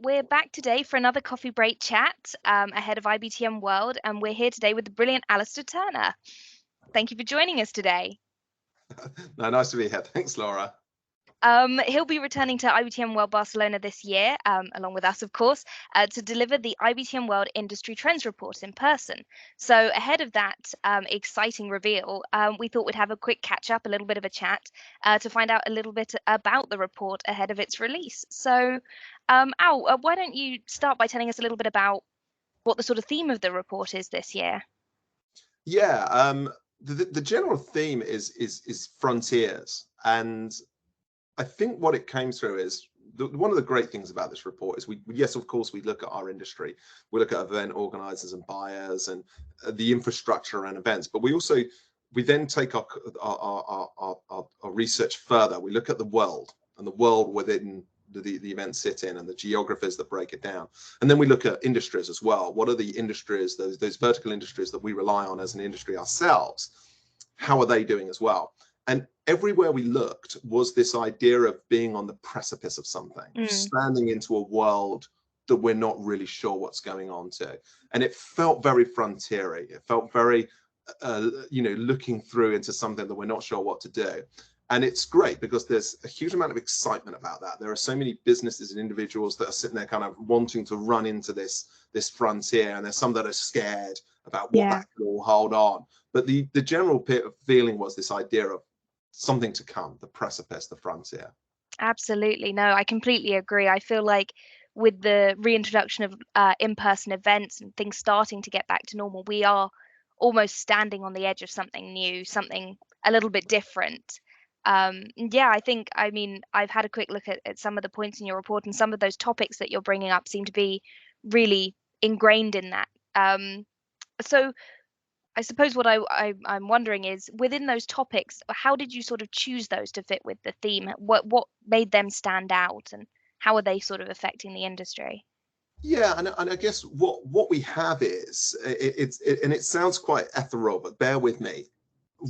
We're back today for another coffee break chat ahead of IBTM World, and we're here today with the brilliant Alistair Turner. Thank you for joining us today. No, nice to be here. Thanks, Laura. He'll be returning to IBTM World Barcelona this year, along with us, of course, to deliver the IBTM World Industry Trends Report in person. So, ahead of that exciting reveal, we thought we'd have a quick catch up, a little bit of a chat, to find out a little bit about the report ahead of its release. So, Al, why don't you start by telling us a little bit about what the sort of theme of the report is this year? Yeah, the general theme is frontiers, and I think what it came through is one of the great things about this report is yes, of course, we look at our industry, we look at event organizers and buyers and the infrastructure around events, but we then take our research further. We look at the world and the world within the events sit in and the geographies that break it down, and then we look at industries as well. What are the industries, those vertical industries that we rely on as an industry ourselves? How are they doing as well? And everywhere we looked was this idea of being on the precipice of something, Mm, standing into a world that we're not really sure what's going on to. And it felt very frontiery. It felt very, looking through into something that we're not sure what to do. And it's great because there's a huge amount of excitement about that. There are so many businesses and individuals that are sitting there kind of wanting to run into this frontier, and there's some that are scared about what yeah. that could all hold on. But the general feeling was this idea of something to come, the precipice, the frontier. Absolutely. No, I completely agree. I feel like with the reintroduction of in-person events and things starting to get back to normal, we are almost standing on the edge of something new, something a little bit different. Yeah, I mean, I've had a quick look at some of the points in your report, and some of those topics that you're bringing up seem to be really ingrained in that. So I suppose what I'm wondering is within those topics, how did you sort of choose those to fit with the theme? What made them stand out, and how are they sort of affecting the industry? Yeah, and I guess what we have is and it sounds quite ethereal, but bear with me.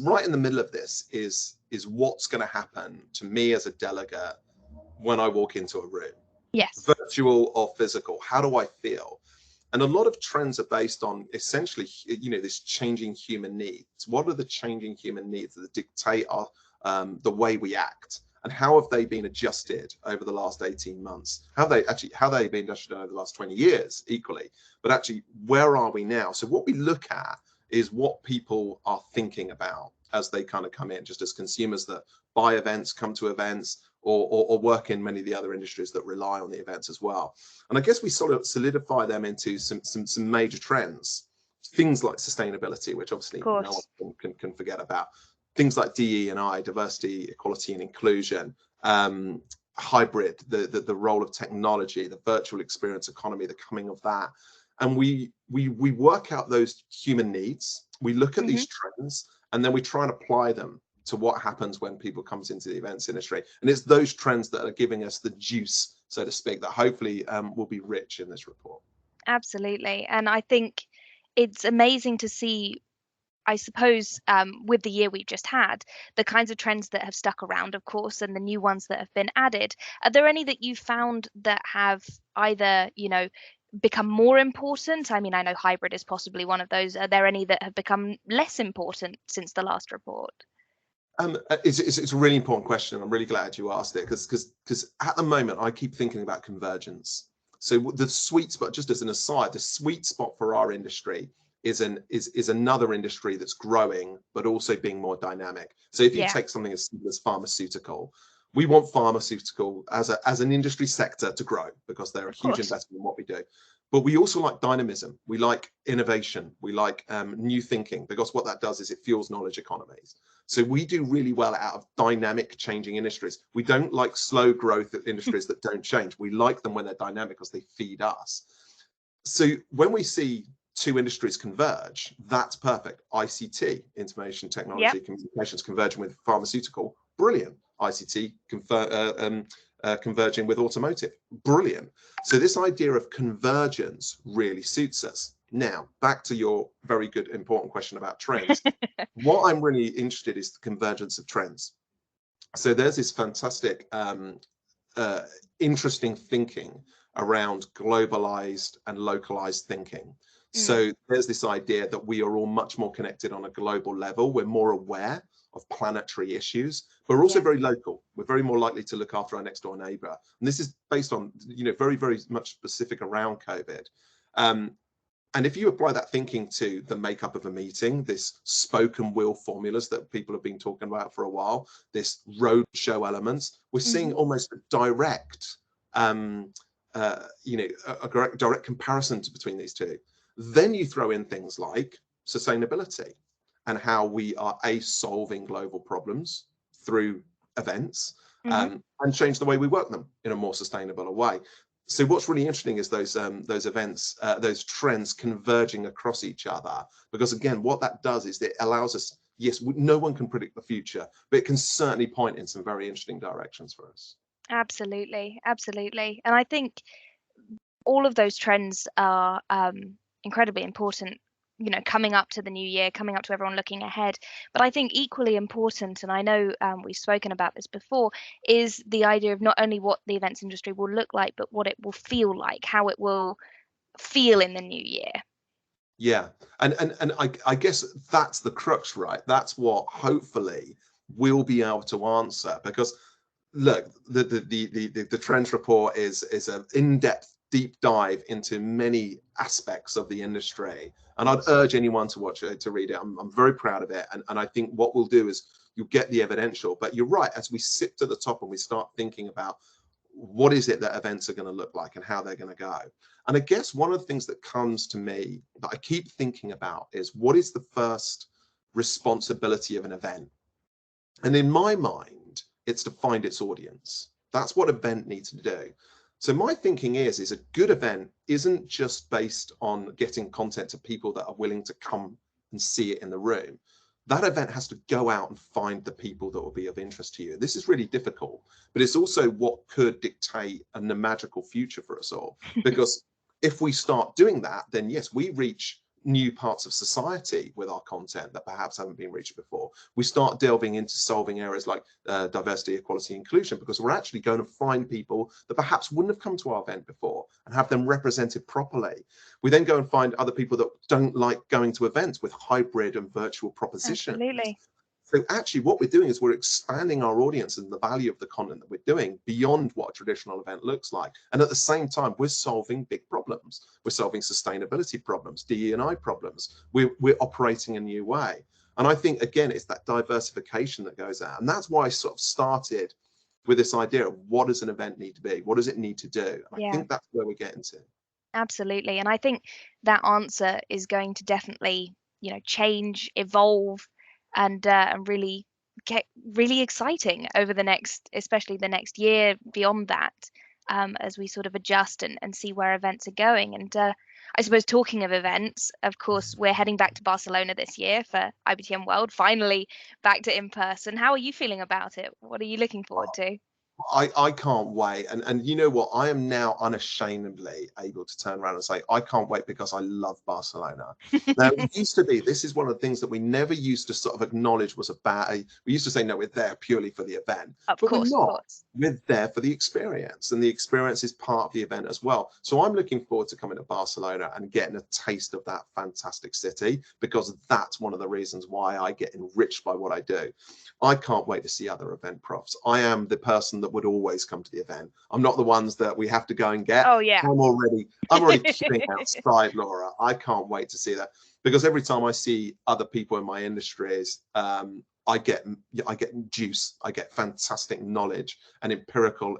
Right in the middle of this is what's going to happen to me as a delegate when I walk into a room, Yes. virtual or physical. How do I feel? And a lot of trends are based on essentially, this changing human needs. What are the changing human needs that dictate the way we act? And how have they been adjusted over the last 18 months? How they been adjusted over the last 20 years equally? But actually, where are we now? So what we look at is what people are thinking about as they kind of come in, just as consumers that buy events, come to events, or work in many of the other industries that rely on the events as well. And I guess we sort of solidify them into some major trends, things like sustainability, which Of obviously no course. one can forget about. Things like DE&I, diversity, equality, and inclusion, hybrid, the role of technology, the virtual experience economy, the coming of that. And we work out those human needs. We look at Hmm. these trends, and then we try and apply them to what happens when people comes into the events industry. And it's those trends that are giving us the juice, so to speak, that hopefully will be rich in this report. Absolutely. And I think it's amazing to see, I suppose, with the year we've just had, the kinds of trends that have stuck around, of course, and the new ones that have been added. Are there any that you found that have either, become more important? I mean, I know hybrid is possibly one of those. Are there any that have become less important since the last report? It's a really important question. I'm really glad you asked it because at the moment I keep thinking about convergence. So the sweet spot, just as an aside, the sweet spot for our industry is another industry that's growing but also being more dynamic. So if you Yeah, take something as simple as pharmaceutical, we want pharmaceutical as an industry sector to grow because they're a of huge course. investment in what we do. But we also like dynamism. We like innovation. We like new thinking because what that does is it fuels knowledge economies. So we do really well out of dynamic changing industries. We don't like slow growth industries that don't change. We like them when they're dynamic because they feed us. So when we see two industries converge, that's perfect. ICT, information Yep. technology, communications converging with pharmaceutical, brilliant. ICT converging with automotive, brilliant. So this idea of convergence really suits us. Now, back to your very good, important question about trends. What I'm really interested in is the convergence of trends. So there's this fantastic, interesting thinking around globalized and localized thinking. Mm, So there's this idea that we are all much more connected on a global level. We're more aware of planetary issues, but we're also yeah. very local. We're very more likely to look after our next door neighbor. And this is based on, very, very much specific around COVID. And if you apply that thinking to the makeup of a meeting, this spoken will formulas that people have been talking about for a while, this roadshow elements, we're seeing Hmm. almost a direct, a direct comparison between these two. Then you throw in things like sustainability and how we are solving global problems through events, Hmm. and change the way we work them in a more sustainable way. So what's really interesting is those events, those trends converging across each other, because again, what that does is it allows us. Yes, no one can predict the future, but it can certainly point in some very interesting directions for us. Absolutely, absolutely. And I think all of those trends are incredibly important, coming up to the new year, coming up to everyone looking ahead. But I think equally important, and I know we've spoken about this before, is the idea of not only what the events industry will look like, but what it will feel like, how it will feel in the new year. Yeah, and I guess that's the crux, right? That's what hopefully we'll be able to answer, because look, the trends report is an in-depth deep dive into many aspects of the industry, and I'd urge anyone to watch it, to read it. I'm very proud of it, and I think what we'll do is you'll get the evidential, but you're right, as we sit to the top and we start thinking about what is it that events are going to look like and how they're going to go. And I guess one of the things that comes to me that I keep thinking about is, what is the first responsibility of an event? And in my mind, it's to find its audience. That's what event needs to do. So my thinking is a good event isn't just based on getting content to people that are willing to come and see it in the room. That event has to go out and find the people that will be of interest to you. This is really difficult, but it's also what could dictate a magical future for us all. Because if we start doing that, then yes, we reach new parts of society with our content that perhaps haven't been reached before. We start delving into solving areas like diversity, equality, inclusion, because we're actually going to find people that perhaps wouldn't have come to our event before and have them represented properly. We then go and find other people that don't like going to events with hybrid and virtual propositions. Absolutely. So actually what we're doing is we're expanding our audience and the value of the content that we're doing beyond what a traditional event looks like. And at the same time, we're solving big problems. We're solving sustainability problems, DE&I problems. We're operating a new way. And I think, again, it's that diversification that goes out. And that's why I sort of started with this idea of, what does an event need to be? What does it need to do? And I Yeah, think that's where we're getting to. absolutely. And I think that answer is going to definitely, change, evolve, and really get really exciting over the next, especially the next year beyond that, as we sort of adjust and see where events are going. And I suppose, talking of events, of course, we're heading back to Barcelona this year for IBTM World, finally back to in person. How are you feeling about it? What are you looking forward to? I can't wait. And you know what? I am now unashamedly able to turn around and say, I can't wait, because I love Barcelona. Now, it used to be, this is one of the things that we never used to sort of acknowledge was a bad, we used to say, no, we're there purely for the event, Of but we're course, of not. course. We're there for the experience, and the experience is part of the event as well. So I'm looking forward to coming to Barcelona and getting a taste of that fantastic city, because that's one of the reasons why I get enriched by what I do. I can't wait to see other event profs. I am the person that would always come to the event. I'm not the ones that we have to go and get. Oh, yeah. I'm already queuing outside, Laura. I can't wait to see that, because every time I see other people in my industries, I get juice. I get fantastic knowledge and empirical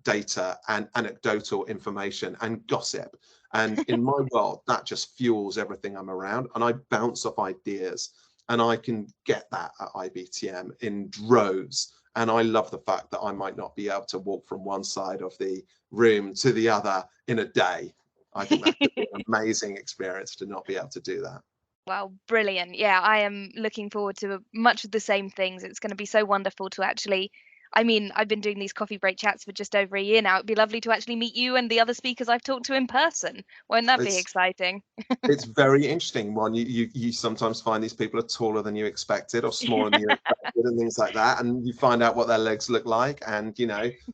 data and anecdotal information and gossip. And in my world, that just fuels everything I'm around, and I bounce off ideas, and I can get that at IBTM in droves. And I love the fact that I might not be able to walk from one side of the room to the other in a day. I think that could be an amazing experience to not be able to do that. Well, brilliant. Yeah, I am looking forward to much of the same things. It's going to be so wonderful to actually, I mean, I've been doing these coffee break chats for just over a year now. It'd be lovely to actually meet you and the other speakers I've talked to in person. Won't that be It's exciting? it's very interesting. One, you sometimes find these people are taller than you expected or smaller than you expected and things like that, and you find out what their legs look like, and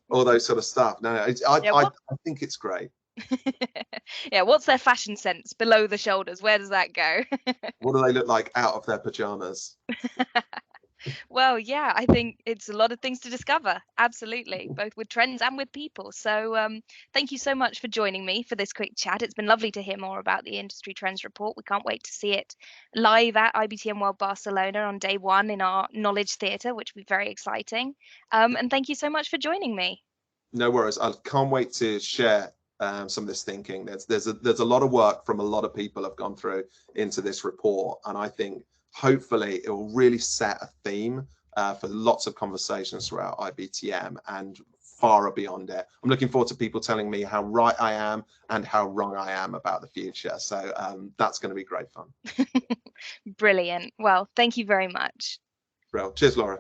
all those sort of stuff. No, Yeah, I what? think it's great. Yeah, what's their fashion sense below the shoulders? Where does that go? What do they look like out of their pajamas? Well, yeah, I think it's a lot of things to discover. Absolutely, both with trends and with people. So, thank you so much for joining me for this quick chat. It's been lovely to hear more about the Industry Trends Report. We can't wait to see it live at IBTM World Barcelona on day one in our Knowledge Theatre, which will be very exciting. And thank you so much for joining me. No worries. I can't wait to share some of this thinking. There's a lot of work from a lot of people have gone through into this report, and I think hopefully it will really set a theme for lots of conversations throughout IBTM and far beyond it. I'm looking forward to people telling me how right I am and how wrong I am about the future. So that's going to be great fun. Brilliant. Well, thank you very much. Well, cheers, Laura.